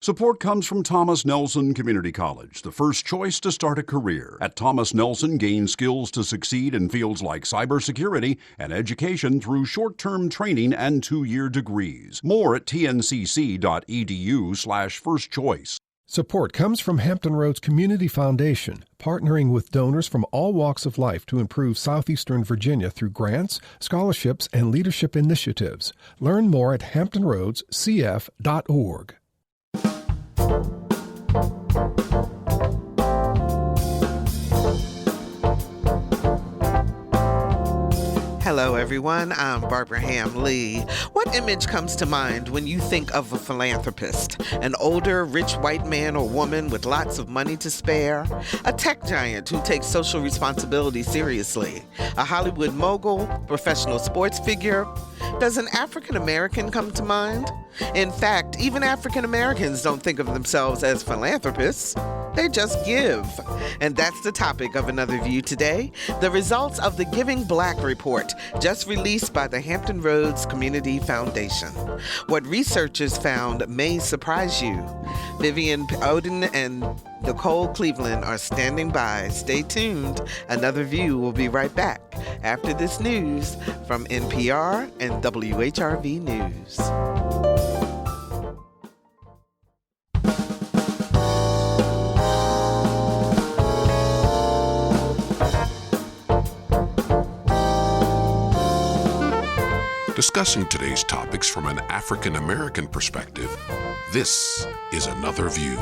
Support comes from Thomas Nelson Community College, the first choice to start a career. At Thomas Nelson, gain skills to succeed in fields like cybersecurity and education through short-term training and 2-year degrees. More at tncc.edu/firstchoice. Support comes from Hampton Roads Community Foundation, partnering with donors from all walks of life to improve southeastern Virginia through grants, scholarships, and leadership initiatives. Learn more at hamptonroadscf.org. Hello, everyone. I'm Barbara Ham Lee. What image comes to mind when you think of a philanthropist? An older, rich white man or woman with lots of money to spare? A tech giant who takes social responsibility seriously? A Hollywood mogul? Professional sports figure? Does an African American come to mind? In fact, even African Americans don't think of themselves as philanthropists. They just give. And that's the topic of Another View today, the results of the Giving Black report, just released by the Hampton Roads Community Foundation. What researchers found may surprise you. Vivian Oden and Nicole Cleveland are standing by. Stay tuned. Another View will be right back after this news from NPR and WHRV News. Discussing today's topics from an African American perspective, this is Another View.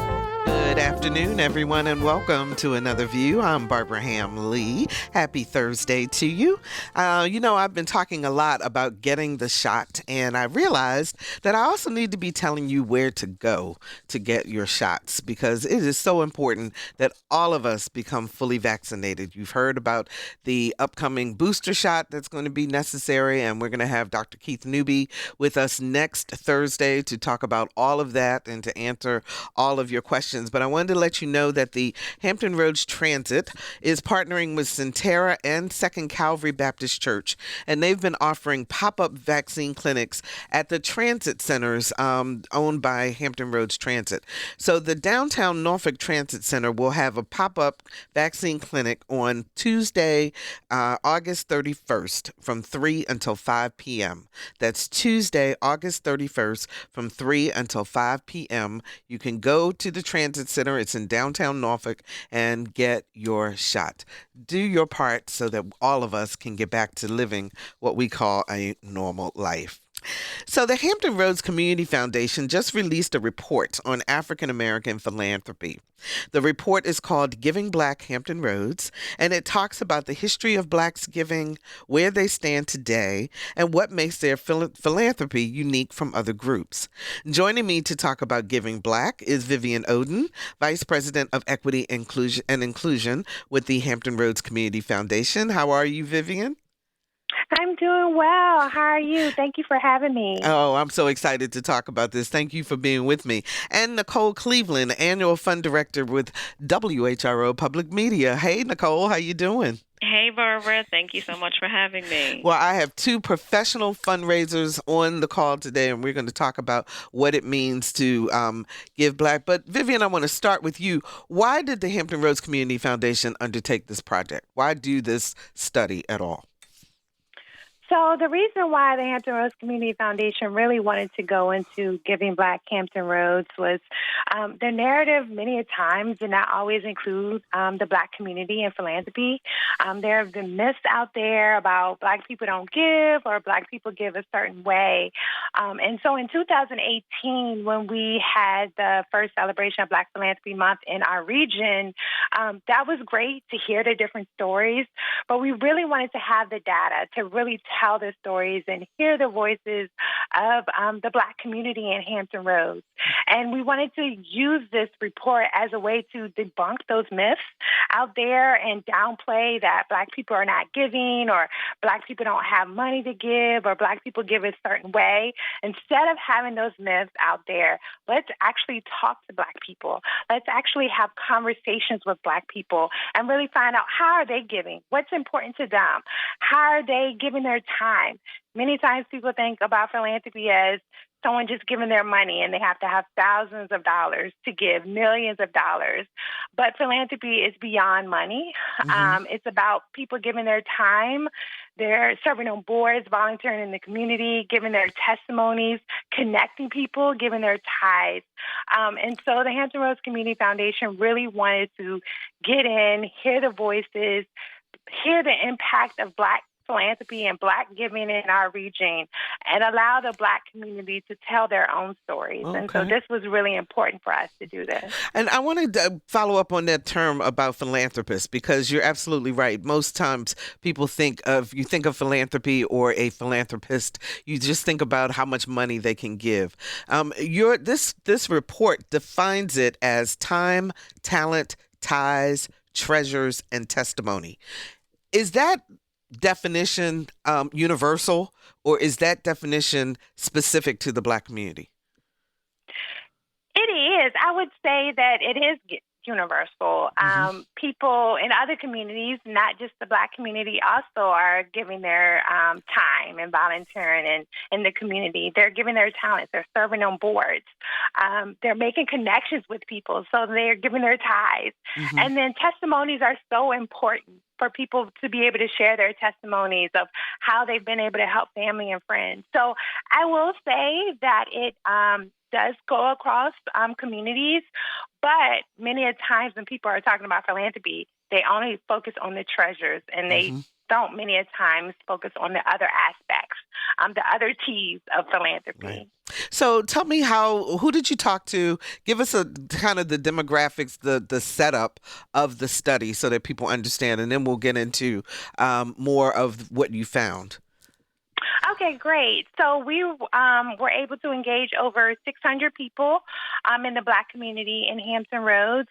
Good afternoon, everyone, and welcome to Another View. I'm Barbara Ham Lee. Happy Thursday to you. I've been talking a lot about getting the shot, and I realized that I also need to be telling you where to go to get your shots, because it is so important that all of us become fully vaccinated. You've heard about the upcoming booster shot that's going to be necessary, and we're going to have Dr. Keith Newby with us next Thursday to talk about all of that and to answer all of your questions. But I wanted to let you know that the Hampton Roads Transit is partnering with Centera and Second Calvary Baptist Church, and they've been offering pop-up vaccine clinics at the transit centers owned by Hampton Roads Transit. So the downtown Norfolk Transit Center will have a pop-up vaccine clinic on Tuesday, August 31st from 3 until 5 p.m. That's Tuesday, August 31st from 3 until 5 p.m. You can go to the transit center. It's in downtown Norfolk, and get your shot. Do your part so that all of us can get back to living what we call a normal life. So the Hampton Roads Community Foundation just released a report on African American philanthropy. The report is called Giving Black Hampton Roads, and it talks about the history of Blacks giving, where they stand today, and what makes their philanthropy unique from other groups. Joining me to talk about Giving Black is Vivian Oden, Vice President of Equity and Inclusion with the Hampton Roads Community Foundation. How are you, Vivian? I'm doing well. How are you? Thank you for having me. Oh, I'm so excited to talk about this. Thank you for being with me. And Nicole Cleveland, Annual Fund Director with WHRO Public Media. Hey, Nicole, how you doing? Hey, Barbara. Thank you so much for having me. Well, I have two professional fundraisers on the call today, and we're going to talk about what it means to give black. But Vivian, I want to start with you. Why did the Hampton Roads Community Foundation undertake this project? Why do this study at all? So the reason why the Hampton Roads Community Foundation really wanted to go into Giving Black Hampton Roads was the narrative many a times did not always include the Black community and philanthropy. There have been myths out there about Black people don't give or Black people give a certain way. And so in 2018, when we had the first celebration of Black Philanthropy Month in our region, that was great to hear the different stories, but we really wanted to have the data to really tell their stories and hear the voices of the Black community in Hampton Roads. And we wanted to use this report as a way to debunk those myths out there and downplay that Black people are not giving or Black people don't have money to give or Black people give a certain way. Instead of having those myths out there, let's actually talk to Black people. Let's actually have conversations with Black people and really find out how are they giving, what's important to them, how are they giving their time. Many times people think about philanthropy as someone just giving their money and they have to have thousands of dollars to give millions of dollars. But philanthropy is beyond money. It's about people giving their time. They're serving on boards, volunteering in the community, giving their testimonies, connecting people, giving their tithes. And so the Hampton Roads Community Foundation really wanted to get in, hear the voices, hear the impact of Black philanthropy and Black giving in our region, and allow the Black community to tell their own stories. Okay. And so this was really important for us to do this. And I wanted to follow up on that term about philanthropist, because you're absolutely right. Most times people think of philanthropy or a philanthropist, you just think about how much money they can give. This report defines it as time, talent, ties, treasures, and testimony. Is that definition universal, or is that definition specific to the Black community? It is. I would say that it is universal. People in other communities, not just the Black community, also are giving their time and volunteering in the community. They're giving their talents. They're serving on boards. They're making connections with people, so they're giving their ties. And then testimonies are so important for people to be able to share their testimonies of how they've been able to help family and friends. So I will say that it does go across communities, but many a times when people are talking about philanthropy, they only focus on the treasures, and they don't many a times focus on the other aspects, the other T's of philanthropy. Right. So tell me who did you talk to? Give us a kind of the demographics, the setup of the study so that people understand, and then we'll get into more of what you found. Okay, great. So we were able to engage over 600 people in the Black community in Hampton Roads.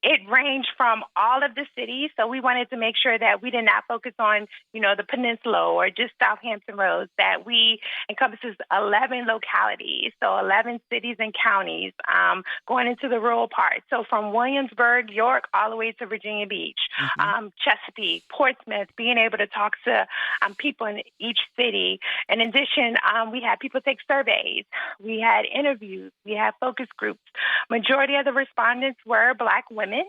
It ranged from all of the cities, so we wanted to make sure that we did not focus on, the peninsula or just South Hampton Roads, that we encompasses 11 localities, so 11 cities and counties going into the rural parts. So from Williamsburg, York, all the way to Virginia Beach, Chesapeake, Portsmouth, being able to talk to people in each city. In addition, we had people take surveys. We had interviews. We had focus groups. Majority of the respondents were Black women.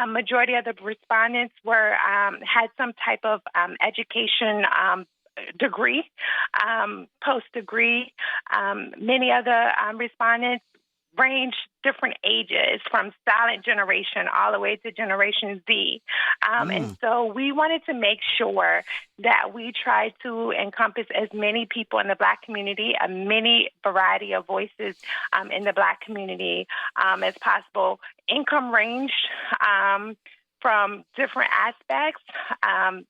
Majority of the respondents had some type of education degree, post-degree. Many of the respondents range different ages, from silent generation all the way to Generation Z. And so we wanted to make sure that we tried to encompass as many people in the Black community, a many variety of voices in the Black community as possible. Income ranged from different aspects.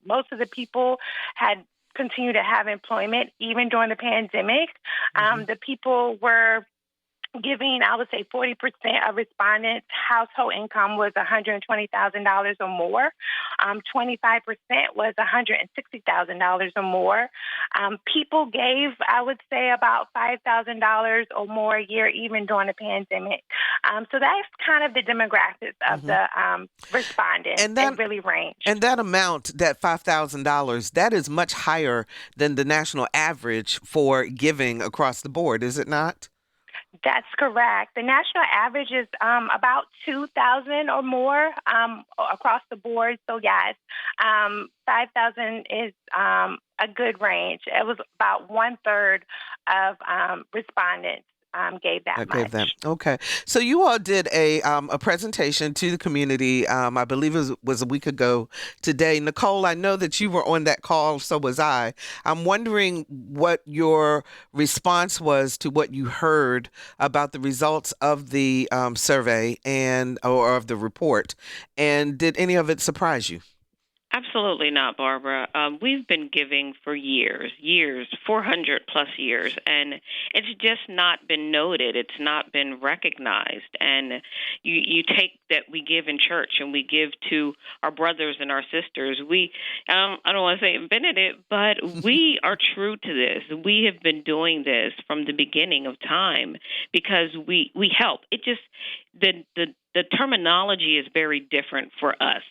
Most of the people had continued to have employment even during the pandemic. The people were giving, I would say 40% of respondents' household income was $120,000 or more. 25% was $160,000 or more. People gave, I would say, about $5,000 or more a year, even during the pandemic. So that's kind of the demographics of the respondents. And that really ranged. And that amount, that $5,000, that is much higher than the national average for giving across the board, is it not? That's correct. The national average is about $2,000 or more across the board. So yes, $5,000 is a good range. It was about 1/3 of respondents gave that much. Okay. So you all did a presentation to the community, I believe it was a week ago today. Nicole, I know that you were on that call, so was I. I'm wondering what your response was to what you heard about the results of the survey or of the report, and did any of it surprise you? Absolutely not, Barbara. We've been giving for years, 400 plus years, and it's just not been noted. It's not been recognized. And you take that we give in church and we give to our brothers and our sisters. I don't want to say invented it, but we are true to this. We have been doing this from the beginning of time because we help. It just, the terminology is very different for us.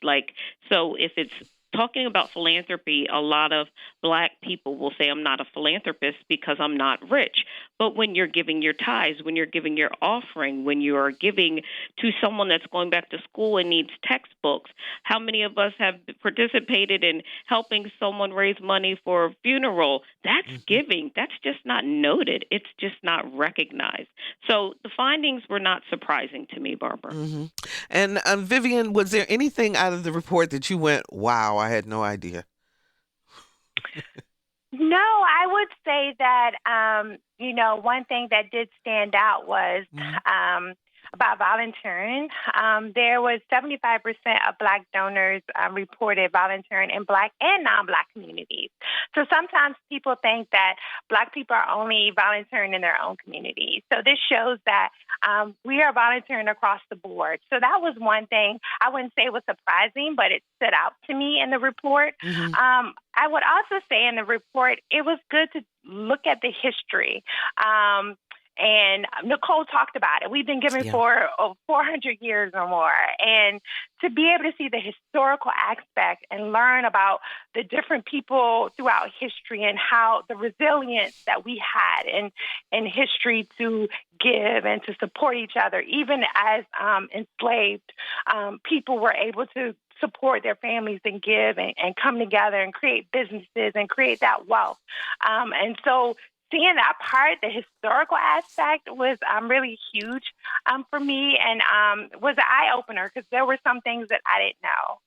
So if it's talking about philanthropy, a lot of Black people will say, I'm not a philanthropist because I'm not rich. But when you're giving your tithes, when you're giving your offering, when you are giving to someone that's going back to school and needs textbooks, how many of us have participated in helping someone raise money for a funeral? That's giving. That's just not noted. It's just not recognized. So the findings were not surprising to me, Barbara. And Vivian, was there anything out of the report that you went, wow, I had no idea? No, I would say that, one thing that did stand out was about volunteering. There was 75% of Black donors reported volunteering in Black and non-Black communities. So sometimes people think that Black people are only volunteering in their own communities. So this shows that we are volunteering across the board. So that was one thing I wouldn't say was surprising, but it stood out to me in the report. I would also say in the report, it was good to look at the history. And Nicole talked about it. We've been giving for 400 years or more. And to be able to see the historical aspect and learn about the different people throughout history and how the resilience that we had in history to give and to support each other, even as enslaved people were able to support their families and give and come together and create businesses and create that wealth. And so seeing that part, the historical aspect, was really huge for me and was an eye-opener because there were some things that I didn't know.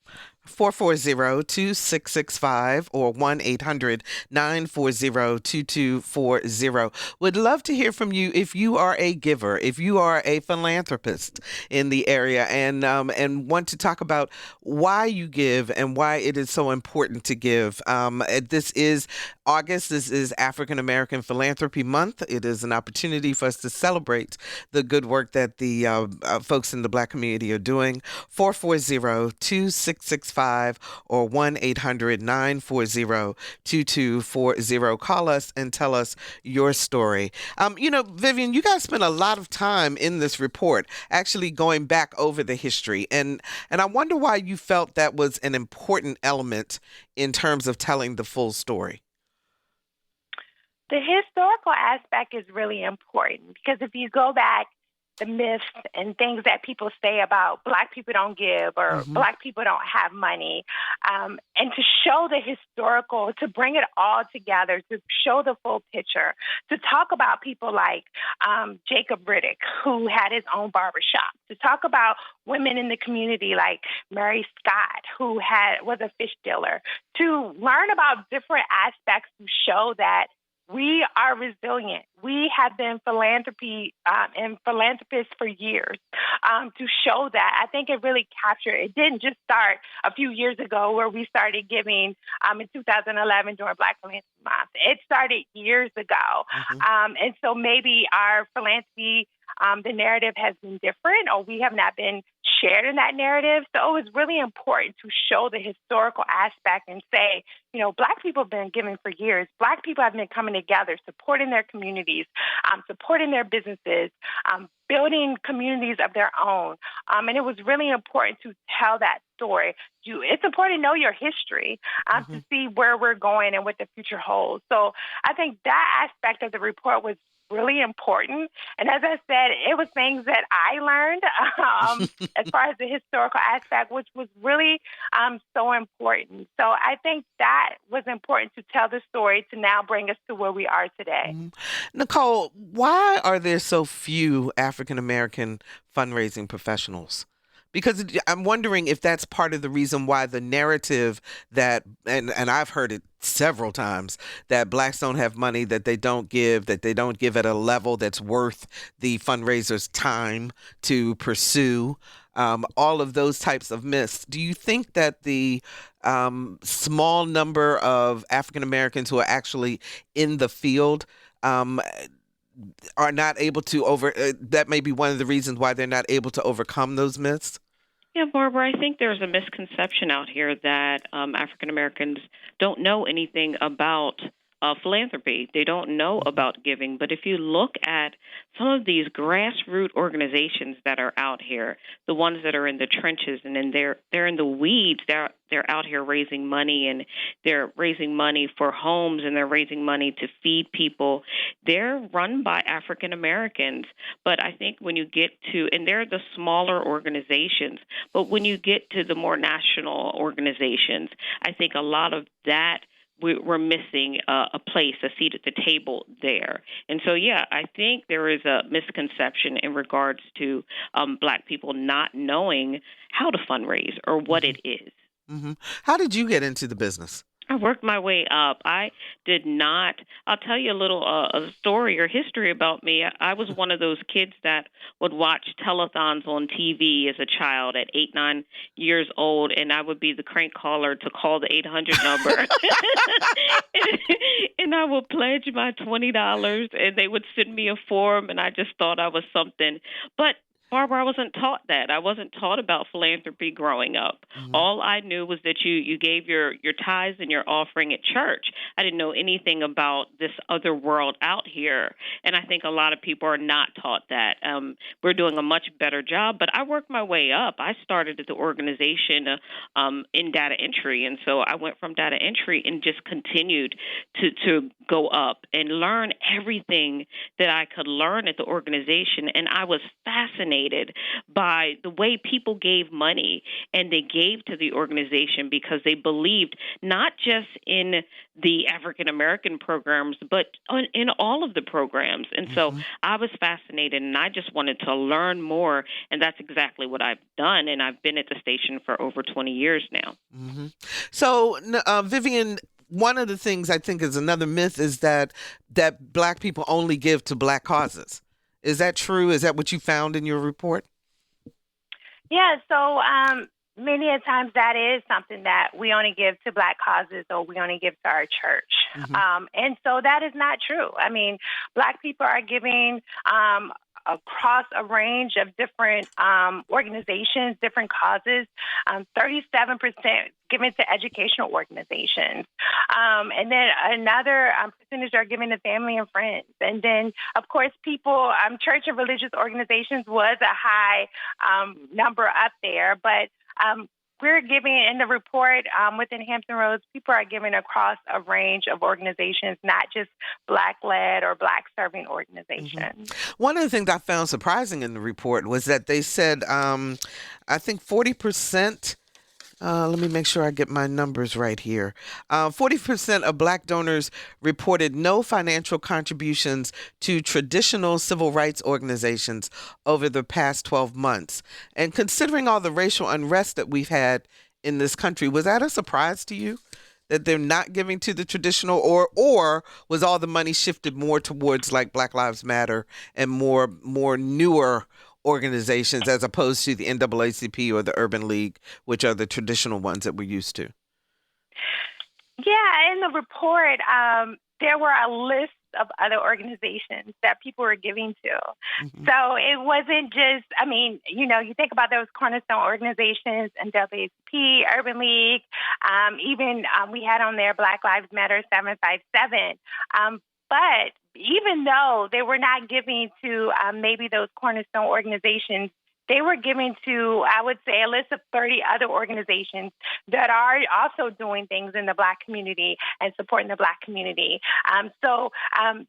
440-2665 or 1-800-940-2240. Would love to hear from you if you are a giver, if you are a philanthropist in the area and want to talk about why you give and why it is so important to give. This is August. This is African American Philanthropy Month. It is an opportunity for us to celebrate the good work that the folks in the Black community are doing. 440-2665 or 1-800-940-2240. Call us and tell us your story. Vivian, you guys spent a lot of time in this report actually going back over the history. And I wonder why you felt that was an important element in terms of telling the full story. The historical aspect is really important because if you go back, the myths and things that people say about Black people don't give or Black people don't have money, and to show the historical, to bring it all together, to show the full picture, to talk about people like Jacob Riddick, who had his own barbershop, to talk about women in the community like Mary Scott, who was a fish dealer, to learn about different aspects to show that we are resilient. We have been philanthropists for years to show that. I think it really captured. It didn't just start a few years ago where we started giving in 2011 during Black Philanthropy Month. It started years ago. And so maybe our philanthropy, the narrative has been different or we have not been shared in that narrative. So it was really important to show the historical aspect and say, Black people have been giving for years. Black people have been coming together, supporting their communities, supporting their businesses, building communities of their own. And it was really important to tell that story. It's important to know your history to see where we're going and what the future holds. So I think that aspect of the report was really important. And as I said, it was things that I learned as far as the historical aspect, which was really so important. So I think that was important to tell the story to now bring us to where we are today. Nicole, why are there so few African American fundraising professionals? Because I'm wondering if that's part of the reason why the narrative that, and I've heard it several times, that Blacks don't have money, that they don't give at a level that's worth the fundraiser's time to pursue, all of those types of myths. Do you think that the small number of African Americans who are actually in the field are not able to that may be one of the reasons why they're not able to overcome those myths? Yeah, Barbara, I think there's a misconception out here that African Americans don't know anything about philanthropy. They don't know about giving. But if you look at some of these grassroots organizations that are out here, the ones that are in the trenches and then they're in the weeds, they're out here raising money, and they're raising money for homes, and they're raising money to feed people. They're run by African Americans. But I think when you get to, and they're the smaller organizations, but when you get to the more national organizations, I think a lot of that we're missing a place, a seat at the table there. And so, yeah, I think there is a misconception in regards to Black people not knowing how to fundraise or what it is. Mm-hmm. How did you get into the business? I worked my way up. I did not. I'll tell you a little a story or history about me. I was one of those kids that would watch telethons on TV as a child at 8, 9 years old, and I would be the crank caller to call the 800 number. And I would pledge my $20, and they would send me a form, and I just thought I was something. But Barbara, I wasn't taught that. I wasn't taught about philanthropy growing up. Mm-hmm. All I knew was that you gave your tithes and your offering at church. I didn't know anything about this other world out here. And I think a lot of people are not taught that. We're doing a much better job, but I worked my way up. I started at the organization in data entry. And so I went from data entry and just continued to go up and learn everything that I could learn at the organization. And I was fascinated by the way people gave money, and they gave to the organization because they believed not just in the African American programs, but in all of the programs. And so I was fascinated, and I just wanted to learn more, and that's exactly what I've done. And I've been at the station for over 20 years now. Mm-hmm. So, Vivian, one of the things I think is another myth is that Black people only give to Black causes. Is that true? Is that what you found in your report? Yeah, so many a times that is something that we only give to Black causes, or we only give to our church. Mm-hmm. And so that is not true. I mean, Black people are giving across a range of different organizations, different causes, 37% given to educational organizations. And then another percentage are given to family and friends. And then, of course, people, church and religious organizations was a high number up there, but we're giving in the report within Hampton Roads, people are giving across a range of organizations, not just Black-led or Black-serving organizations. Mm-hmm. One of the things I found surprising in the report was that they said, I think 40%, let me make sure I get my numbers right here. 40% of Black donors reported no financial contributions to traditional civil rights organizations over the past 12 months. And considering all the racial unrest that we've had in this country, was that a surprise to you that they're not giving to the traditional, or was all the money shifted more towards like Black Lives Matter and more newer organizations as opposed to the NAACP or the Urban League, which are the traditional ones that we're used to? Yeah, in the report, there were a list of other organizations that people were giving to. Mm-hmm. So it wasn't just, you think about those cornerstone organizations, NAACP, Urban League, even we had on there Black Lives Matter 757. But even though they were not giving to maybe those cornerstone organizations, they were giving to, I would say, a list of 30 other organizations that are also doing things in the Black community and supporting the Black community. So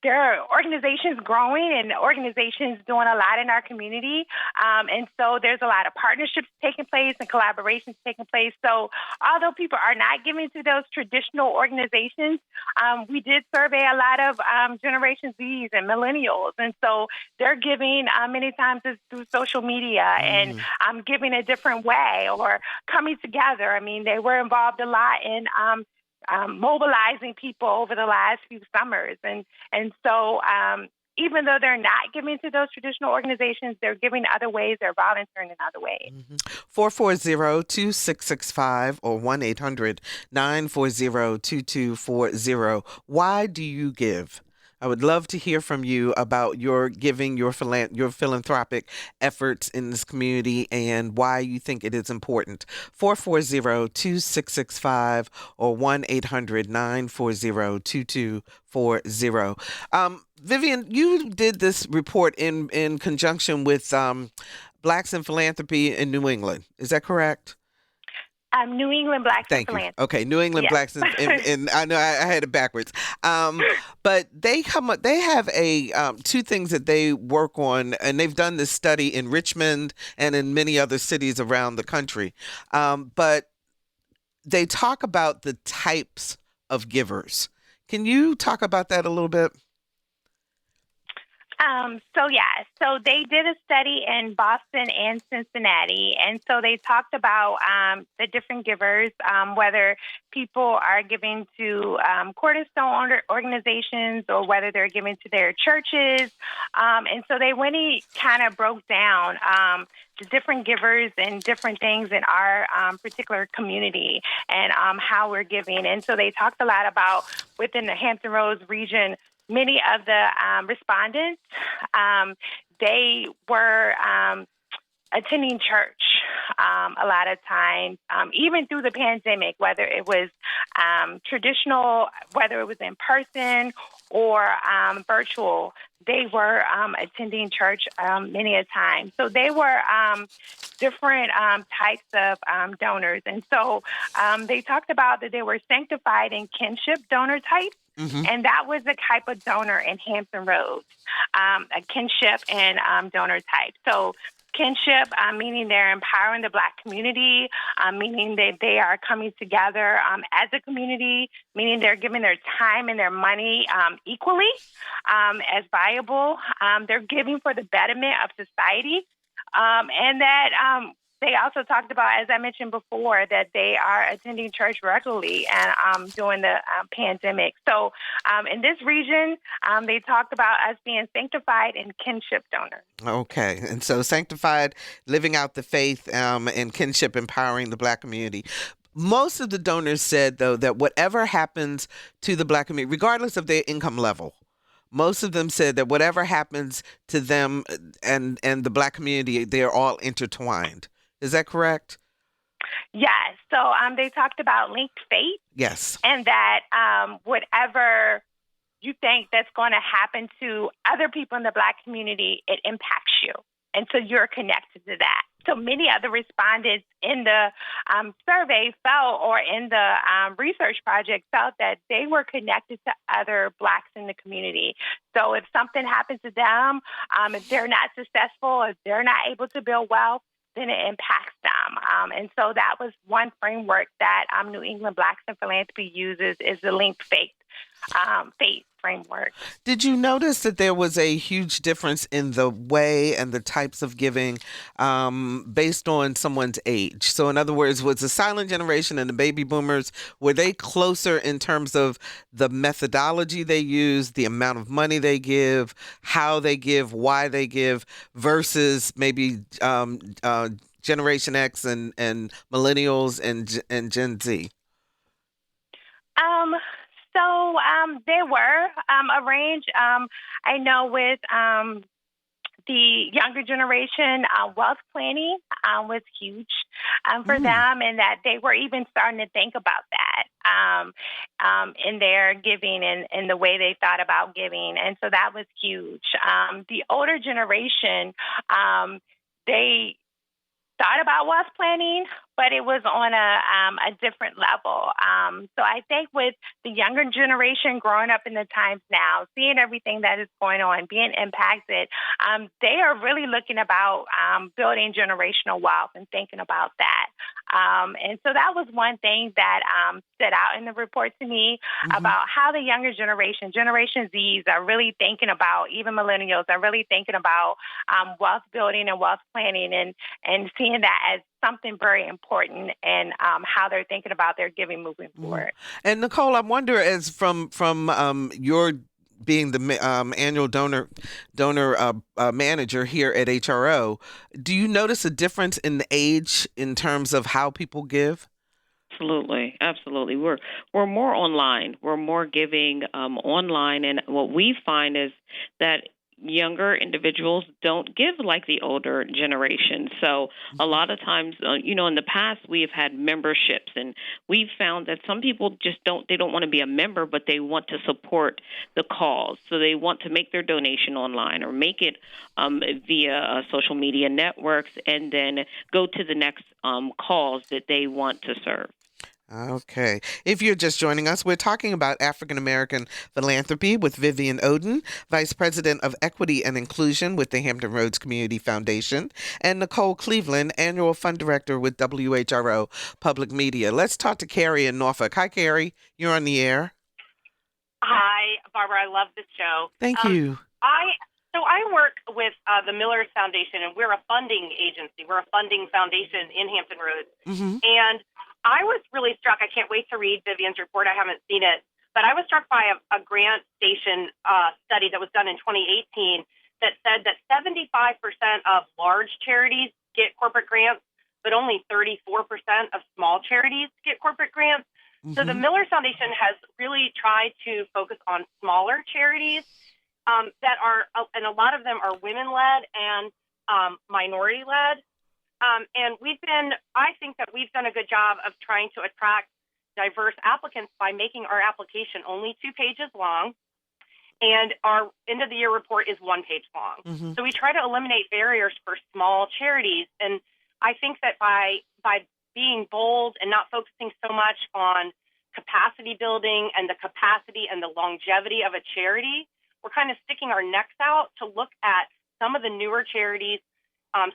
there are organizations growing and organizations doing a lot in our community. And so there's a lot of partnerships taking place and collaborations taking place. So although people are not giving to those traditional organizations, we did survey a lot of Generation Zs and millennials. And so they're giving many times through social media and giving a different way or coming together. I mean, they were involved a lot in mobilizing people over the last few summers. And so even though they're not giving to those traditional organizations, they're giving other ways, they're volunteering in other ways. 440-2665 or 1-800-940-2240. Why do you give? I would love to hear from you about your giving, your philanthropic efforts in this community and why you think it is important. 440-2665 or 1-800-940-2240. Vivian, you did this report in conjunction with Blacks in Philanthropy in New England. Is that correct? New England Blacks in Thank you. Philanthropy. Okay, New England Yes. Blacks, and I know I had it backwards. But they have a two things that they work on, and they've done this study in Richmond and in many other cities around the country. But they talk about the types of givers. Can you talk about that a little bit? So they did a study in Boston and Cincinnati, and so they talked about the different givers, whether people are giving to cornerstone organizations or whether they're giving to their churches, and so they really kind of broke down the different givers and different things in our particular community and how we're giving. And so they talked a lot about within the Hampton Roads region. Many of the respondents, they were attending church a lot of times, even through the pandemic, whether it was traditional, whether it was in person or virtual. They were attending church many a time. So they were different types of donors. And so they talked about that they were sanctified and kinship donor types. Mm-hmm. And that was the type of donor in Hampton Roads, a kinship and donor type. So kinship, meaning they're empowering the Black community, meaning that they are coming together as a community, meaning they're giving their time and their money equally as viable. They're giving for the betterment of society. And that they also talked about, as I mentioned before, that they are attending church regularly and during the pandemic. So in this region, they talked about us being sanctified and kinship donors. Okay. And so sanctified, living out the faith and kinship, empowering the Black community. Most of the donors said, though, that whatever happens to the Black community, regardless of their income level, most of them said that whatever happens to them and the Black community, they're all intertwined. Is that correct? Yes. So they talked about linked faith. Yes. And that whatever you think that's going to happen to other people in the Black community, it impacts you. And so you're connected to that. So many of the respondents in the survey felt, or in the research project felt, that they were connected to other Blacks in the community. So if something happens to them, if they're not successful, if they're not able to build wealth, then it impacts them. And so that was one framework that New England Blacks in Philanthropy uses, is the linked faith framework. Did you notice that there was a huge difference in the way and the types of giving based on someone's age? So in other words, was the silent generation and the baby boomers, were they closer in terms of the methodology they use, the amount of money they give, how they give, why they give, versus maybe Generation X and millennials and Gen Z? So there were a range. I know with the younger generation, wealth planning was huge for them, and that they were even starting to think about that in their giving and the way they thought about giving. And so that was huge. The older generation, they thought about wealth planning, but it was on a different level. So I think with the younger generation growing up in the times now, seeing everything that is going on, being impacted, they are really looking about building generational wealth and thinking about that. And so that was one thing that stood out in the report to me about how the younger generation, Generation Zs, are really thinking about, even millennials are really thinking about wealth building and wealth planning, and seeing that as something very important and how they're thinking about their giving moving forward. And Nicole, I wonder, as from your being the annual donor manager here at HRO, do you notice a difference in the age in terms of how people give? Absolutely, absolutely. We're more online. We're more giving online, and what we find is that younger individuals don't give like the older generation. So a lot of times, in the past we've had memberships, and we've found that some people just don't want to be a member, but they want to support the cause. So they want to make their donation online or make it via social media networks, and then go to the next cause that they want to serve. Okay. If you're just joining us, we're talking about African American philanthropy with Vivian Oden, Vice President of Equity and Inclusion with the Hampton Roads Community Foundation, and Nicole Cleveland, Annual Fund Director with WHRO Public Media. Let's talk to Carrie in Norfolk. Hi, Carrie. You're on the air. Hi, Barbara. I love this show. Thank you. I work with the Millers Foundation, and we're a funding agency. We're a funding foundation in Hampton Roads. Mm-hmm. And I was really struck. I can't wait to read Vivian's report. I haven't seen it. But I was struck by a grant station study that was done in 2018 that said that 75% of large charities get corporate grants, but only 34% of small charities get corporate grants. Mm-hmm. So the Millers Foundation has really tried to focus on smaller charities that are, and a lot of them are women-led and minority-led. And I think that we've done a good job of trying to attract diverse applicants by making our application only 2 pages long, and our end of the year report is 1 page long. Mm-hmm. So we try to eliminate barriers for small charities. And I think that by being bold and not focusing so much on capacity building and the capacity and the longevity of a charity, we're kind of sticking our necks out to look at some of the newer charities,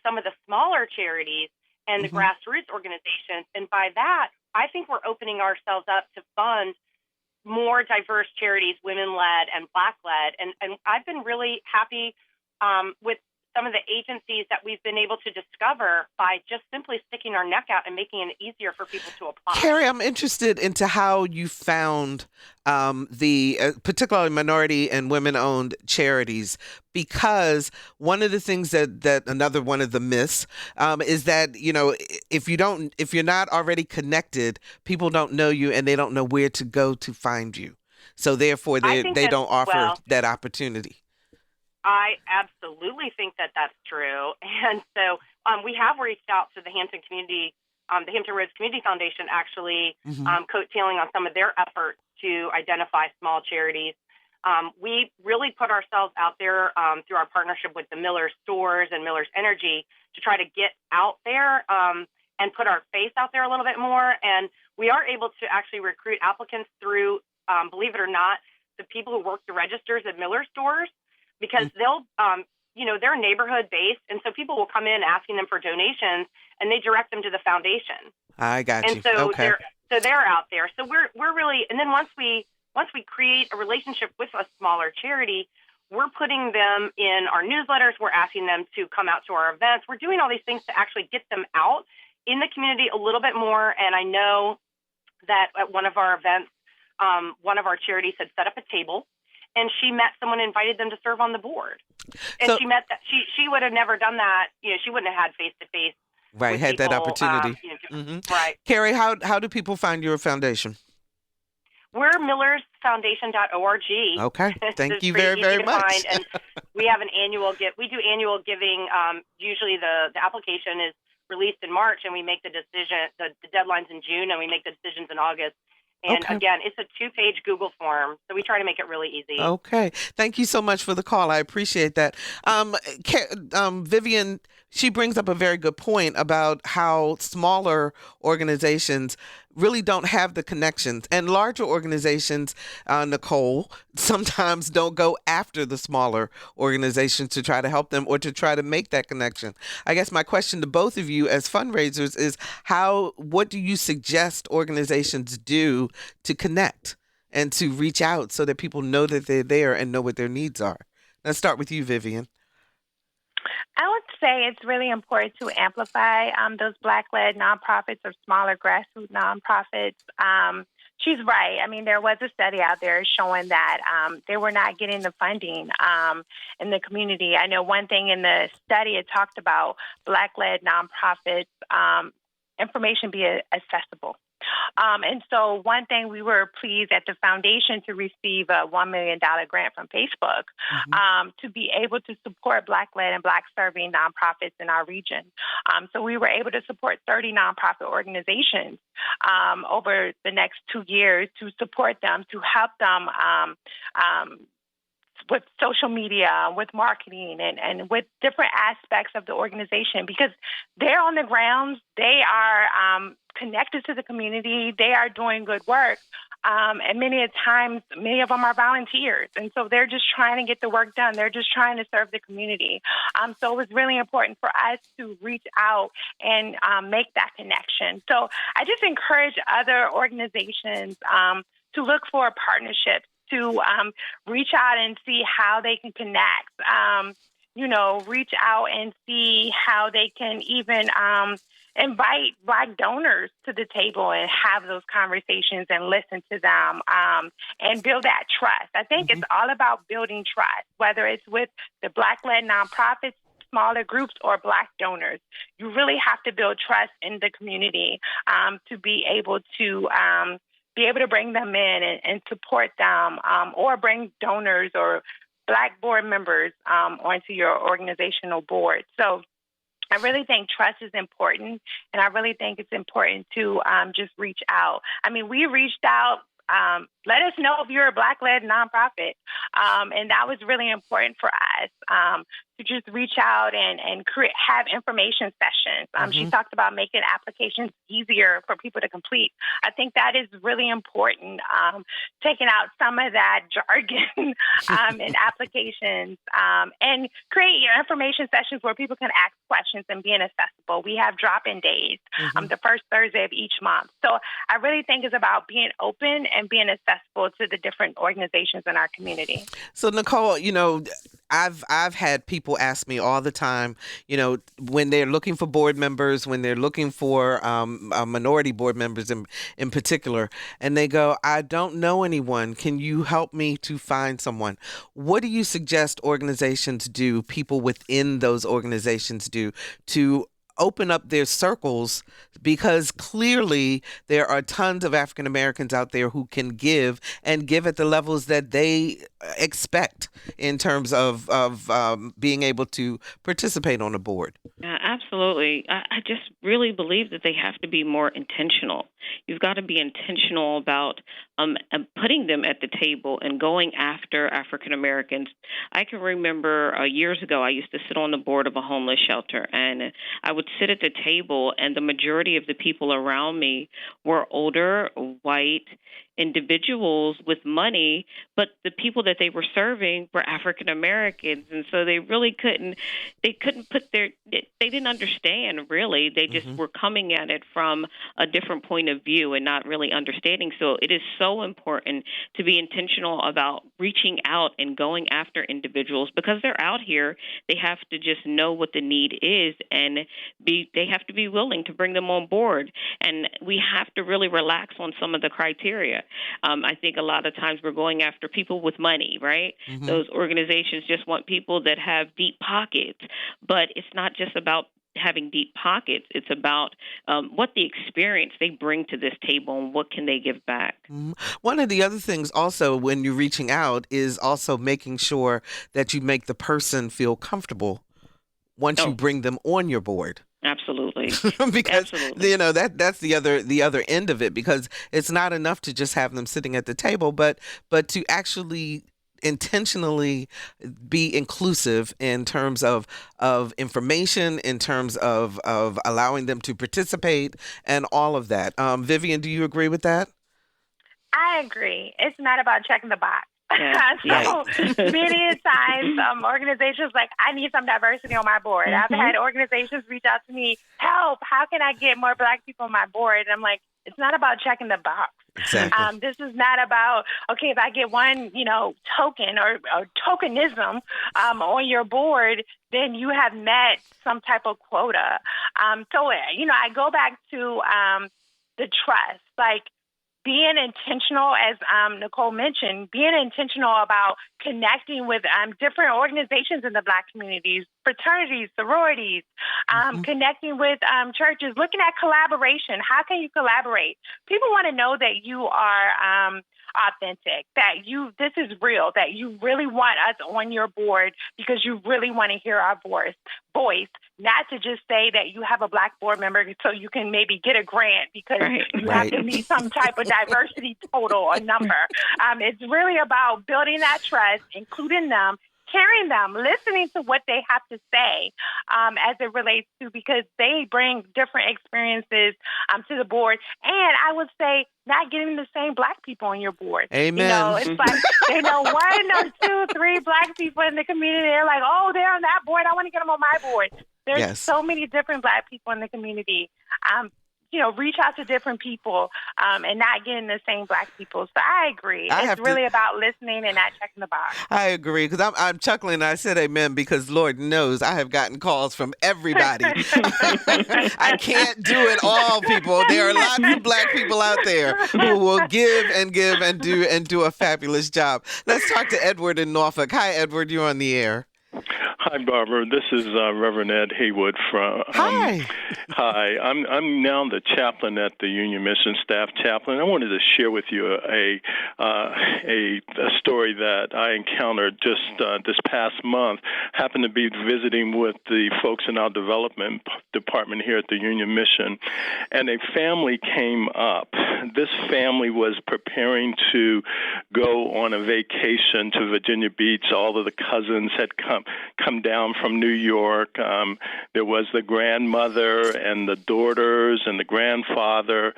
some of the smaller charities, and the grassroots organizations. And by that, I think we're opening ourselves up to fund more diverse charities, women-led and Black-led. And I've been really happy with some of the agencies that we've been able to discover by just simply sticking our neck out and making it easier for people to apply. Carrie, I'm interested into how you found the particularly minority and women-owned charities, because one of the things that another one of the myths is that, if you're not already connected, people don't know you and they don't know where to go to find you. So therefore, they don't offer that opportunity. I absolutely think that that's true. And so we have reached out to the Hampton Roads Community Foundation, actually, coattailing on some of their efforts to identify small charities. We really put ourselves out there through our partnership with the Millers Stores and Millers Energy to try to get out there and put our face out there a little bit more. And we are able to actually recruit applicants through, believe it or not, the people who work the registers at Millers Stores, because they'll, they're neighborhood based. And so people will come in asking them for donations, and they direct them to the foundation. I got you. And so okay. they're out there. So we're really, and then once we create a relationship with a smaller charity, we're putting them in our newsletters. We're asking them to come out to our events. We're doing all these things to actually get them out in the community a little bit more. And I know that at one of our events, one of our charities had set up a table, and she met someone, invited them to serve on the board. And she would have never done that. She wouldn't have had face-to-face. Right, had that opportunity. Right. Carrie, how do people find your foundation? We're millersfoundation.org. Okay, thank you very, very much. And we have an annual we do annual giving. Usually the application is released in March, and we make the decision. The deadline's in June, and we make the decisions in August. And again, it's a 2-page Google form, so we try to make it really easy. Okay. Thank you so much for the call. I appreciate that. Vivian, she brings up a very good point about how smaller organizations really don't have the connections, and larger organizations, Nicole, sometimes don't go after the smaller organizations to try to help them or to try to make that connection. I guess my question to both of you as fundraisers is what do you suggest organizations do to connect and to reach out so that people know that they're there and know what their needs are? Let's start with you, Vivian. I would say it's really important to amplify those Black-led nonprofits or smaller grassroots nonprofits. She's right. I mean, there was a study out there showing that they were not getting the funding in the community. I know one thing in the study, it talked about Black-led nonprofits, information being accessible. And so one thing we were pleased at the foundation to receive a $1 million grant from Facebook to be able to support Black-led and Black-serving nonprofits in our region. So we were able to support 30 nonprofit organizations over the next 2 years to support them, to help them with social media, with marketing, and with different aspects of the organization, because they're on the ground, they are connected to the community, they are doing good work. And many of them are volunteers. And so they're just trying to get the work done. They're just trying to serve the community. So it was really important for us to reach out and make that connection. So I just encourage other organizations to look for partnerships, to reach out and see how they can connect, reach out and see how they can even invite Black donors to the table and have those conversations and listen to them and build that trust. I think it's all about building trust, whether it's with the Black-led nonprofits, smaller groups, or Black donors. You really have to build trust in the community to be able to bring them in and support them, or bring donors or Black board members onto your organizational board. So I really think trust is important, and I really think it's important to just reach out. I mean, we reached out. Let us know if you're a Black-led nonprofit. And that was really important for us to just reach out and have information sessions. She talked about making applications easier for people to complete. I think that is really important, taking out some of that jargon in applications and create your information sessions where people can ask questions and being accessible. We have drop-in days the first Thursday of each month. So I really think it's about being open and being accessible to the different organizations in our community. So Nicole, I've had people ask me all the time, when they're looking for board members, when they're looking for minority board members in particular, and they go, I don't know anyone. Can you help me to find someone? What do you suggest organizations do, people within those organizations do, to open up their circles? Because clearly there are tons of African Americans out there who can give and give at the levels that they expect in terms of being able to participate on a board. Absolutely. I just really believe that they have to be more intentional. You've got to be intentional about putting them at the table and going after African Americans. I can remember years ago, I used to sit on the board of a homeless shelter, and I would sit at the table, and the majority of the people around me were older, white individuals with money, but the people that they were serving were African Americans, and so they really couldn't put they didn't understand, really. They just were coming at it from a different point of view and not really understanding. So it is so important to be intentional about reaching out and going after individuals, because they're out here. They have to just know what the need is, and they have to be willing to bring them on board. And we have to really relax on some of the criteria. I think a lot of times we're going after people with money, right? Those organizations just want people that have deep pockets, but it's not just about having deep pockets. It's about what the experience they bring to this table and what can they give back. One of the other things also when you're reaching out is also making sure that you make the person feel comfortable once you bring them on your board. Absolutely. Because Absolutely. That's the other end of it, because it's not enough to just have them sitting at the table, but to actually intentionally be inclusive in terms of information, in terms of allowing them to participate and all of that. Vivian, do you agree with that? I agree. It's not about checking the box. Yeah, Many times organizations like, I need some diversity on my board. I've had organizations reach out to me, help, how can I get more Black people on my board? And I'm like, it's not about checking the box. Exactly. This is not about, okay, if I get one, token or tokenism on your board, then you have met some type of quota. So I go back to the trust, like, being intentional, as Nicole mentioned, being intentional about connecting with different organizations in the Black communities, fraternities, sororities, connecting with churches, looking at collaboration. How can you collaborate? People want to know that you are authentic, that this is real, that you really want us on your board because you really want to hear our voice, not to just say that you have a Black board member so you can maybe get a grant because you have to meet some type of diversity total or number. It's really about building that trust, including them, hearing them, listening to what they have to say as it relates to, because they bring different experiences to the board. And I would say not getting the same Black people on your board. Amen. It's like, one or two, three Black people in the community. They're like, oh, they're on that board. I want to get them on my board. There's so many different Black people in the community. Reach out to different people and not getting the same Black people. So I agree. It's really about listening and not checking the box. I agree, because I'm chuckling and I said amen because Lord knows I have gotten calls from everybody. I can't do it all, people. There are lots of Black people out there who will give and do a fabulous job. Let's talk to Edward in Norfolk. Hi, Edward. You're on the air. Hi, Barbara. This is Reverend Ed Haywood from. Hi. Hi. I'm now the chaplain at the Union Mission Staff Chaplain. I wanted to share with you a story that I encountered just this past month. Happened to be visiting with the folks in our development department here at the Union Mission, and a family came up. This family was preparing to go on a vacation to Virginia Beach. All of the cousins had come down from New York. There was the grandmother and the daughters and the grandfather,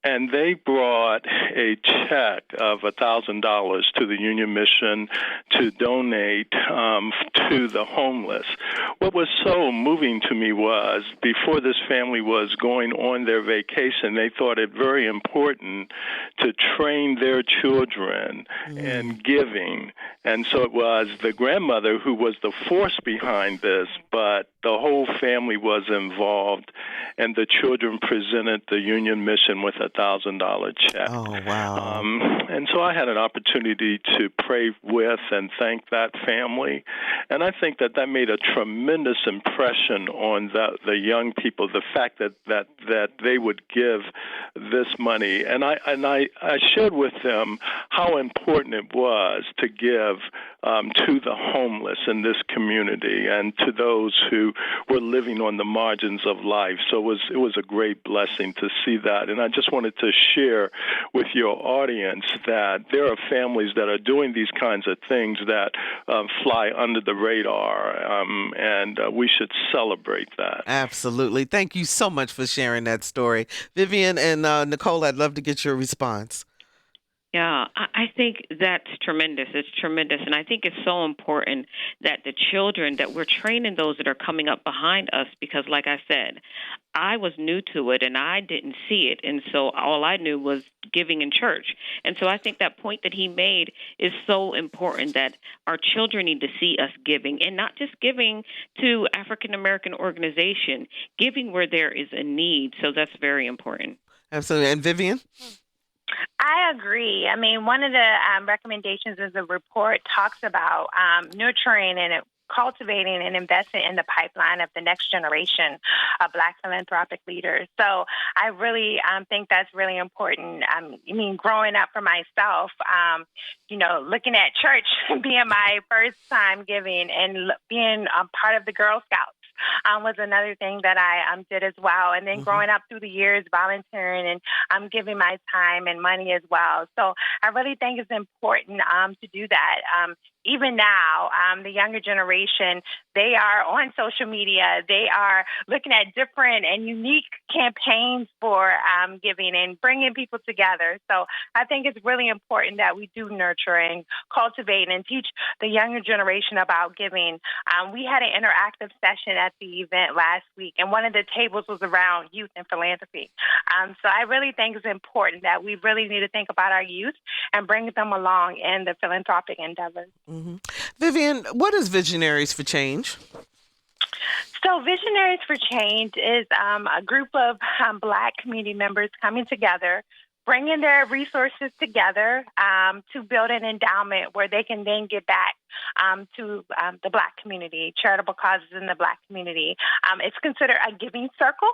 and they brought a check of $1,000 to the Union Mission to donate to the homeless. What was so moving to me was before this family was going on their vacation, they thought it very important to train their children in giving. And so it was the grandmother who was the force behind this, but the whole family was involved, and the children presented the Union Mission with $1,000 check. Oh, wow. And so I had an opportunity to pray with and thank that family, and I think that made a tremendous impression on the young people, the fact that they would give this money. And I shared with them how important it was to give to the homeless in this community and to those who were living on the margins of life. So it was a great blessing to see that. And I just wanted to share with your audience that there are families that are doing these kinds of things that fly under the radar, and we should celebrate that. Absolutely. Thank you so much for sharing that story. Vivian and Nicole, I'd love to get your response. Yeah, I think that's tremendous. It's tremendous. And I think it's so important that the children, that we're training those that are coming up behind us, because like I said, I was new to it and I didn't see it. And so all I knew was giving in church. And so I think that point that he made is so important, that our children need to see us giving, and not just giving to African-American organization, giving where there is a need. So that's very important. Absolutely. And Vivian? I agree. I mean, one of the recommendations of the report talks about nurturing and cultivating and investing in the pipeline of the next generation of Black philanthropic leaders. So I really think that's really important. I mean, growing up for myself, looking at church being my first time giving and being part of the Girl Scouts was another thing that I did as well. And then growing up through the years, volunteering and giving my time and money as well. So I really think it's important to do that. Even now, the younger generation, they are on social media. They are looking at different and unique campaigns for giving and bringing people together. So I think it's really important that we do nurture and cultivate and teach the younger generation about giving. We had an interactive session at the event last week, and one of the tables was around youth and philanthropy. So I really think it's important that we really need to think about our youth and bring them along in the philanthropic endeavors. Mm-hmm. Vivian, what is Visionaries for Change? So Visionaries for Change is a group of Black community members coming together, bringing their resources together to build an endowment where they can then give back to the Black community, charitable causes in the Black community. It's considered a giving circle,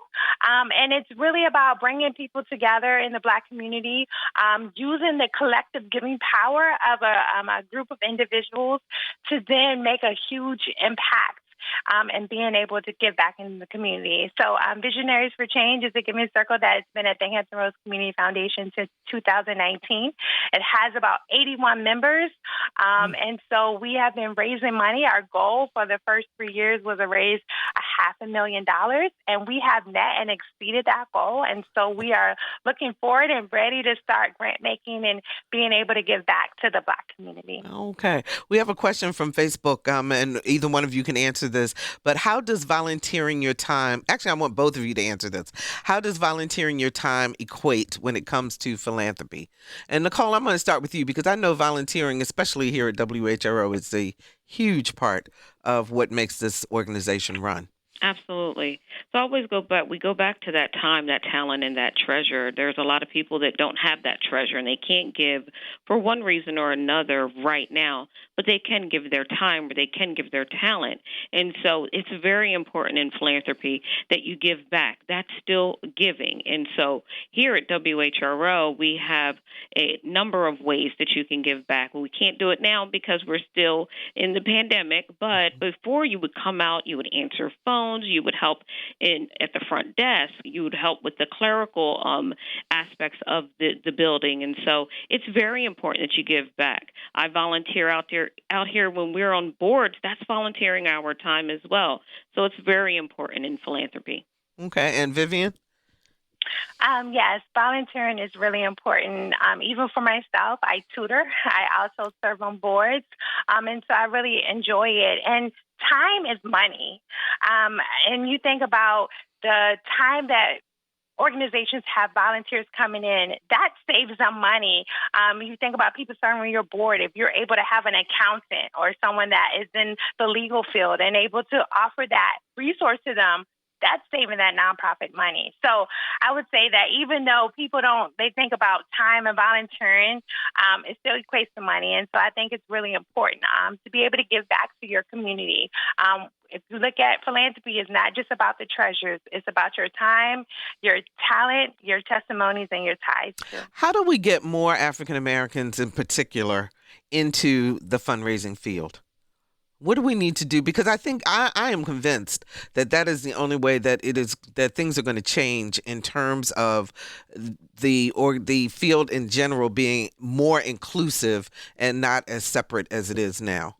and it's really about bringing people together in the Black community, using the collective giving power of a group of individuals to then make a huge impact and being able to give back in the community. So Visionaries for Change is a giving circle that has been at the Hampton Roads Community Foundation since 2019. It has about 81 members, and so we have been raising money. Our goal for the first 3 years was to raise $500,000, and we have met and exceeded that goal. And so we are looking forward and ready to start grant making and being able to give back to the Black community. Okay. We have a question from Facebook, and either one of you can answer this, but how does volunteering your time, actually, I want both of you to answer this. How does volunteering your time equate when it comes to philanthropy? And Nicole, I'm going to start with you because I know volunteering, especially here at WHRO, is a huge part of what makes this organization run. Absolutely. So I always we go back to that time, that talent, and that treasure. There's a lot of people that don't have that treasure, and they can't give for one reason or another right now, but they can give their time or they can give their talent. And so it's very important in philanthropy that you give back. That's still giving. And so here at WHRO, we have a number of ways that you can give back. Well, we can't do it now because we're still in the pandemic, but before you would come out, you would answer phones, you would help at the front desk, you would help with the clerical aspects of the building. And so it's very important that you give back. I volunteer out here when we're on boards. That's volunteering our time as well. So it's very important in philanthropy. Okay. And Vivian? Yes, volunteering is really important. Even for myself, I tutor. I also serve on boards, and so I really enjoy it. And time is money. And you think about the time that organizations have volunteers coming in, that saves them money. You think about people serving on your board. If you're able to have an accountant or someone that is in the legal field and able to offer that resource to them, that's saving that nonprofit money. So I would say that even though people they think about time and volunteering, it still equates to money. And so I think it's really important to be able to give back to your community. If you look at philanthropy, it's not just about the treasures. It's about your time, your talent, your testimonies, and your ties. How do we get more African Americans in particular into the fundraising field? What do we need to do? Because I think I am convinced that is the only way that things are going to change in terms of the field in general being more inclusive and not as separate as it is now.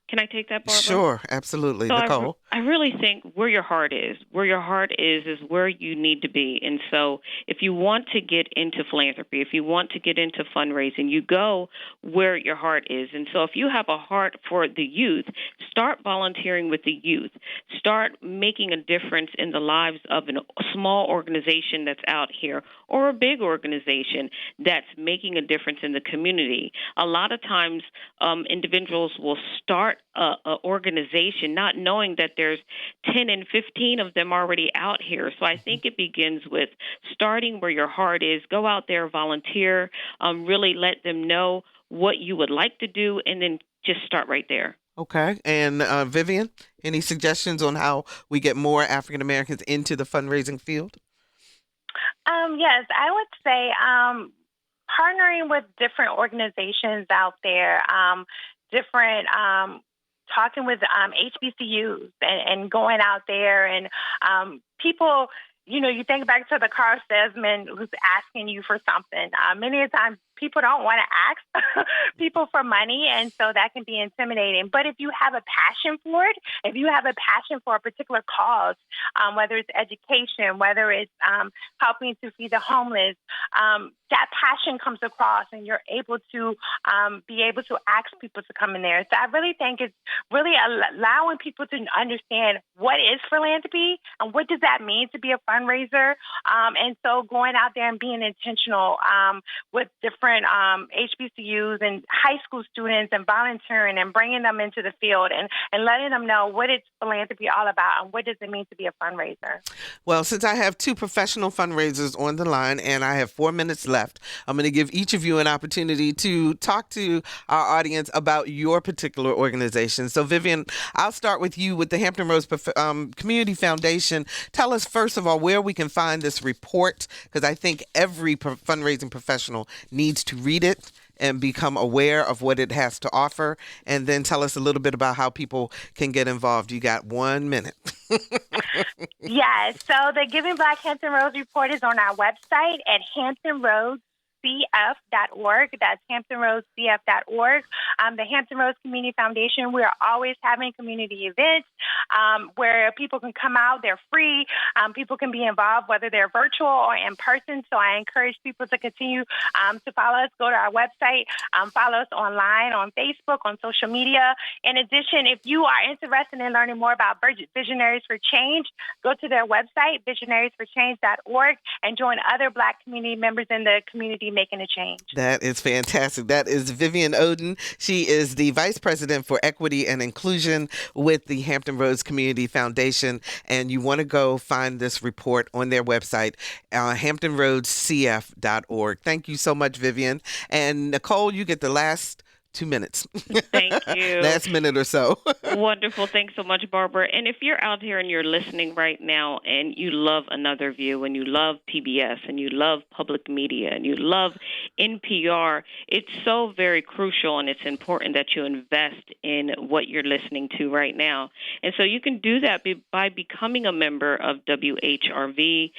Can I take that, Barbara? Sure, absolutely. So Nicole? I really think where your heart is where you need to be. And so if you want to get into philanthropy, if you want to get into fundraising, you go where your heart is. And so if you have a heart for the youth, start volunteering with the youth. Start making a difference in the lives of a small organization that's out here or a big organization that's making a difference in the community. A lot of times individuals will start an organization not knowing that there's 10 and 15 of them already out here. So I think it begins with starting where your heart is. Go out there, volunteer, really let them know what you would like to do, and then just start right there. Okay. And Vivian, any suggestions on how we get more African Americans into the fundraising field? Yes, I would say partnering with different organizations out there, talking with HBCUs and going out there and people, you think back to the car salesman who's asking you for something. Many times people don't want to ask people for money, and so that can be intimidating. But if you have a passion for it, if you have a passion for a particular cause, whether it's education, whether it's helping to feed the homeless, that passion comes across, and you're able to be able to ask people to come in there. So I really think it's really allowing people to understand what is philanthropy and what does that mean to be a fundraiser. And so going out there and being intentional with different HBCUs and high school students and volunteering and bringing them into the field and letting them know what is philanthropy all about and what does it mean to be a fundraiser. Well, since I have two professional fundraisers on the line and I have 4 minutes left, left. I'm going to give each of you an opportunity to talk to our audience about your particular organization. So, Vivian, I'll start with you with the Hampton Roads Community Foundation. Tell us, first of all, where we can find this report, because I think every fundraising professional needs to read it and become aware of what it has to offer. And then tell us a little bit about how people can get involved. You got 1 minute. Yes. So the Giving Black Hampton Roads report is on our website at hamptonroadscf.org. That's hamptonroadscf.org. The Hampton Roads Community Foundation, we are always having community events where people can come out. They're free. People can be involved, whether they're virtual or in person. So I encourage people to continue to follow us. Go to our wesite, follow us online, on Facebook, on social media. In addition, if you are interested in learning more about Visionaries for Change, go to their website, visionariesforchange.org, and join other Black community members in the community making a change. That is fantastic. That is Vivian Oden. She is the Vice President for Equity and Inclusion with the Hampton Roads Community Foundation. And you want to go find this report on their website, hamptonroadscf.org. Thank you so much, Vivian. And Nicole, you get the last 2 minutes. Thank you. Last minute or so. Wonderful. Thanks so much, Barbara. And if you're out here and you're listening right now and you love Another View and you love PBS and you love public media and you love NPR, it's so very crucial and it's important that you invest in what you're listening to right now. And so you can do that by becoming a member of WHRV.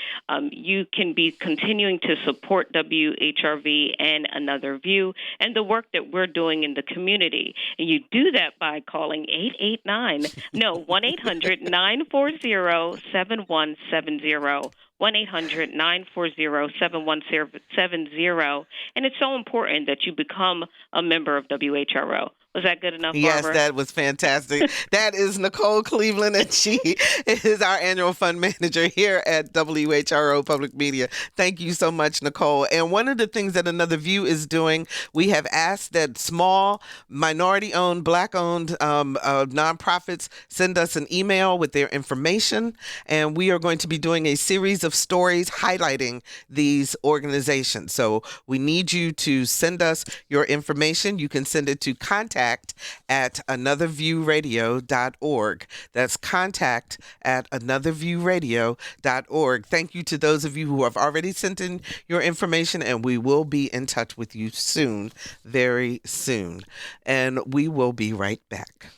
You can be continuing to support WHRV and Another View and the work that we're doing in the community. And you do that by calling 1-800-940-7170. 1-800-940-7170. And it's so important that you become a member of WHRO. Was that good enough, Barbara? Yes, that was fantastic. That is Nicole Cleveland, and she is our annual fund manager here at WHRO Public Media. Thank you so much, Nicole. And one of the things that Another View is doing, we have asked that small, minority-owned, Black-owned nonprofits send us an email with their information, and we are going to be doing a series of stories highlighting these organizations. So we need you to send us your information. You can send it to contact@anotherviewradio.org. That's contact@anotherviewradio.org. Thank you to those of you who have already sent in your information, and we will be in touch with you soon, very soon. And we will be right back.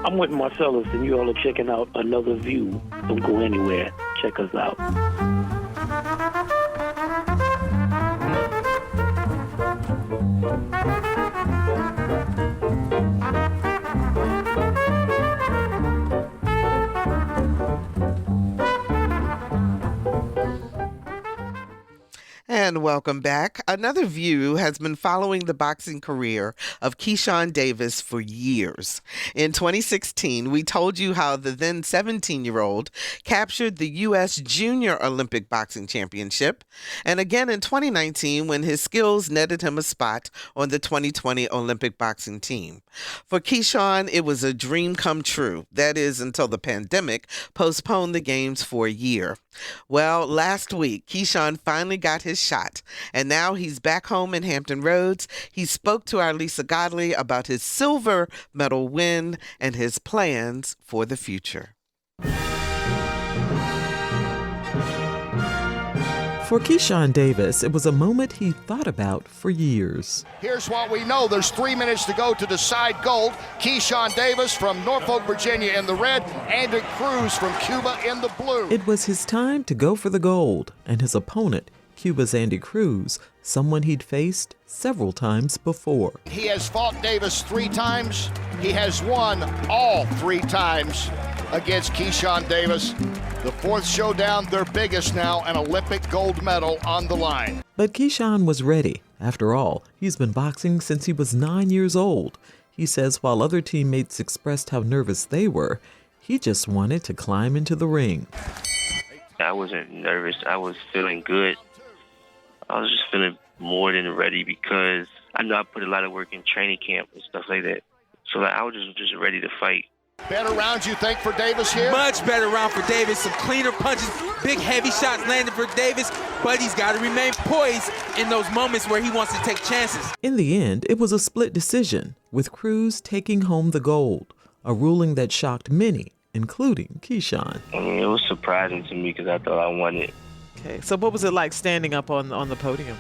I'm with Marcellus, and you all are checking out Another View. Don't go anywhere. Check us out. And welcome back. Another View has been following the boxing career of Keyshawn Davis for years. In 2016, we told you how the then 17-year-old captured the U.S. Junior Olympic Boxing Championship, and again in 2019 when his skills netted him a spot on the 2020 Olympic boxing team. For Keyshawn, it was a dream come true. That is, until the pandemic postponed the games for a year. Well, last week, Keyshawn finally got his shot, and now he's back home in Hampton Roads. He spoke to our Lisa Godley about his silver medal win and his plans for the future. For Keyshawn Davis, it was a moment he thought about for years. Here's what we know. There's 3 minutes to go to decide gold. Keyshawn Davis from Norfolk, Virginia in the red, Andy Cruz from Cuba in the blue. It was his time to go for the gold, and his opponent, Cuba's Andy Cruz, someone he'd faced several times before. He has fought Davis 3 times. He has won all 3 times against Keyshawn Davis. The 4th showdown, their biggest now, an Olympic gold medal on the line. But Keyshawn was ready. After all, he's been boxing since he was 9 years old. He says while other teammates expressed how nervous they were, he just wanted to climb into the ring. I wasn't nervous. I was feeling good. I was just feeling more than ready because I know I put a lot of work in training camp and stuff like that. So I was just ready to fight. Better rounds, you think, for Davis here? Much better round for Davis. Some cleaner punches, big heavy shots landed for Davis, but he's got to remain poised in those moments where he wants to take chances. In the end, it was a split decision, with Cruz taking home the gold, a ruling that shocked many, including Keyshawn. I mean, it was surprising to me because I thought I won it. Okay, so what was it like standing up on the podium?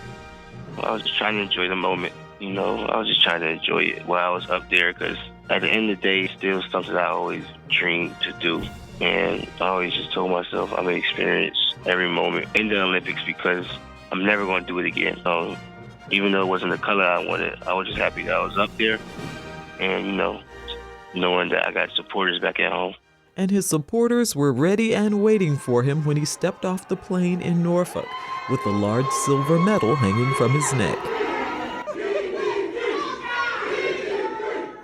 I was just trying to enjoy the moment. You know, I was just trying to enjoy it while I was up there because at the end of the day, it's still something I always dreamed to do. And I always just told myself I'm going to experience every moment in the Olympics because I'm never going to do it again. Even though it wasn't the color I wanted, I was just happy that I was up there and, you know, knowing that I got supporters back at home. And his supporters were ready and waiting for him when he stepped off the plane in Norfolk with the large silver medal hanging from his neck.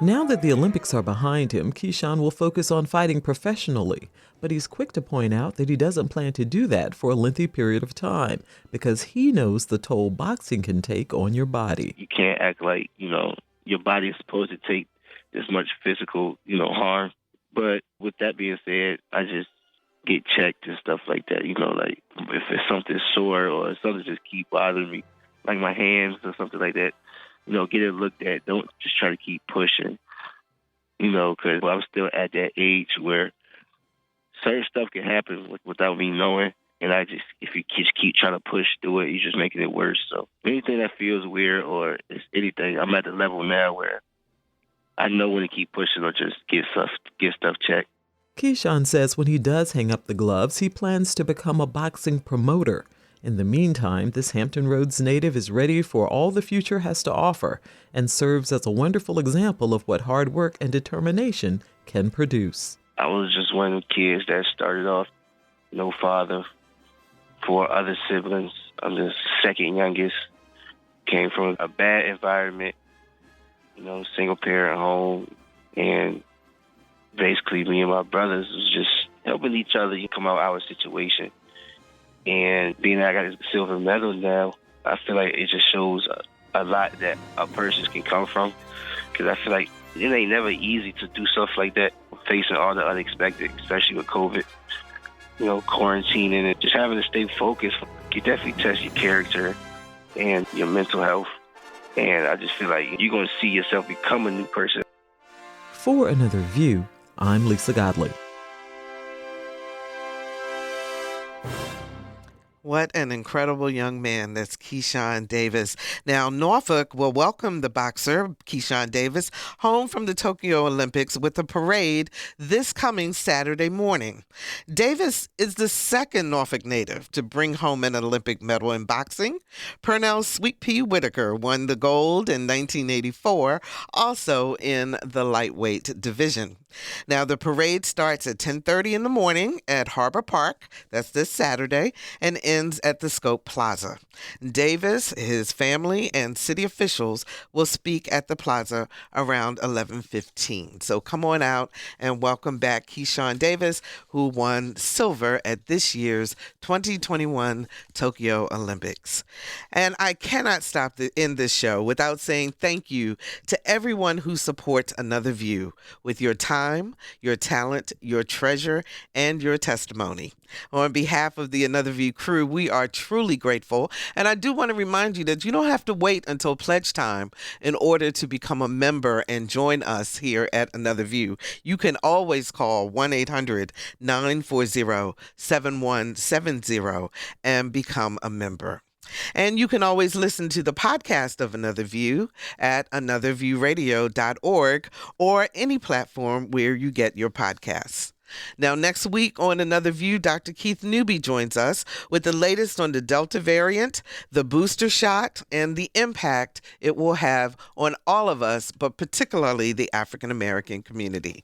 Now that the Olympics are behind him, Keyshawn will focus on fighting professionally, but he's quick to point out that he doesn't plan to do that for a lengthy period of time because he knows the toll boxing can take on your body. You can't act like, you know, your body is supposed to take this much physical, you know, harm. But with that being said, I just get checked and stuff like that, you know, like if it's something sore or something just keep bothering me, like my hands or something like that. You know, get it looked at. Don't just try to keep pushing, you know, because I'm still at that age where certain stuff can happen without me knowing. And if you just keep trying to push through it, you're just making it worse. So anything that feels weird or it's anything, I'm at the level now where I know when to keep pushing or just get stuff checked. Keyshawn says when he does hang up the gloves, he plans to become a boxing promoter. In the meantime, this Hampton Roads native is ready for all the future has to offer and serves as a wonderful example of what hard work and determination can produce. I was just one of the kids that started off no father, 4 other siblings. I'm the second youngest. Came from a bad environment, you know, single parent home, and basically me and my brothers was just helping each other come out of our situation. And being that I got a silver medal now, I feel like it just shows a lot that a person can come from. Because I feel like it ain't never easy to do stuff like that, facing all the unexpected, especially with COVID. You know, quarantining and just having to stay focused can definitely test your character and your mental health. And I just feel like you're going to see yourself become a new person. For Another View, I'm Lisa Godley. What an incredible young man. That's Keyshawn Davis. Now, Norfolk will welcome the boxer, Keyshawn Davis, home from the Tokyo Olympics with a parade this coming Saturday morning. Davis is the second Norfolk native to bring home an Olympic medal in boxing. Purnell's Sweet Pea Whitaker won the gold in 1984, also in the lightweight division. Now, the parade starts at 10:30 in the morning at Harbor Park, that's this Saturday, and ends at the Scope Plaza. Davis, his family, and city officials will speak at the plaza around 11:15. So come on out and welcome back Keyshawn Davis, who won silver at this year's 2021 Tokyo Olympics. And I cannot stop in this show without saying thank you to everyone who supports Another View with your time, your talent, your treasure, and your testimony. On behalf of the Another View crew, we are truly grateful. And I do want to remind you that you don't have to wait until pledge time in order to become a member and join us here at Another View. You can always call 1-800-940-7170 and become a member. And you can always listen to the podcast of Another View at anotherviewradio.org or any platform where you get your podcasts. Now, next week on Another View, Dr. Keith Newby joins us with the latest on the Delta variant, the booster shot, and the impact it will have on all of us, but particularly the African American community.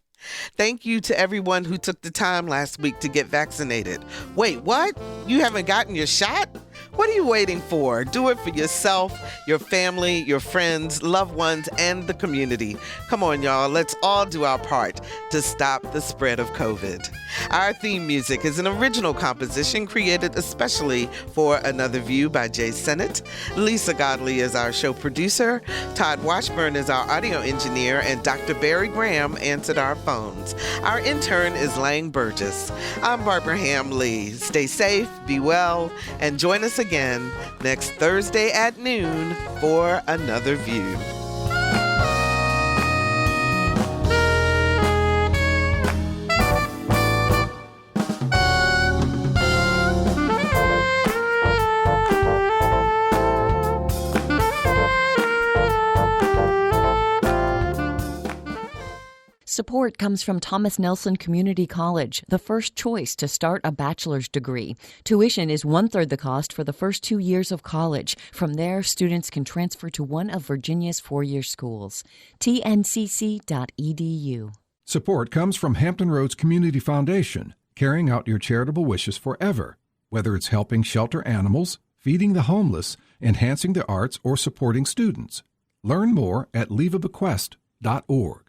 Thank you to everyone who took the time last week to get vaccinated. Wait, what? You haven't gotten your shot? What are you waiting for? Do it for yourself, your family, your friends, loved ones, and the community. Come on, y'all. Let's all do our part to stop the spread of COVID. Our theme music is an original composition created especially for Another View by Jay Sennett. Lisa Godley is our show producer. Todd Washburn is our audio engineer, and Dr. Barry Graham answered our phones. Our intern is Lang Burgess. I'm Barbara Ham Lee. Stay safe, be well, and join us again next Thursday at noon for Another View. Support comes from Thomas Nelson Community College, the first choice to start a bachelor's degree. Tuition is 1/3 the cost for the first 2 years of college. From there, students can transfer to one of Virginia's 4-year schools. tncc.edu. Support comes from Hampton Roads Community Foundation, carrying out your charitable wishes forever. Whether it's helping shelter animals, feeding the homeless, enhancing the arts, or supporting students. Learn more at leaveabequest.org.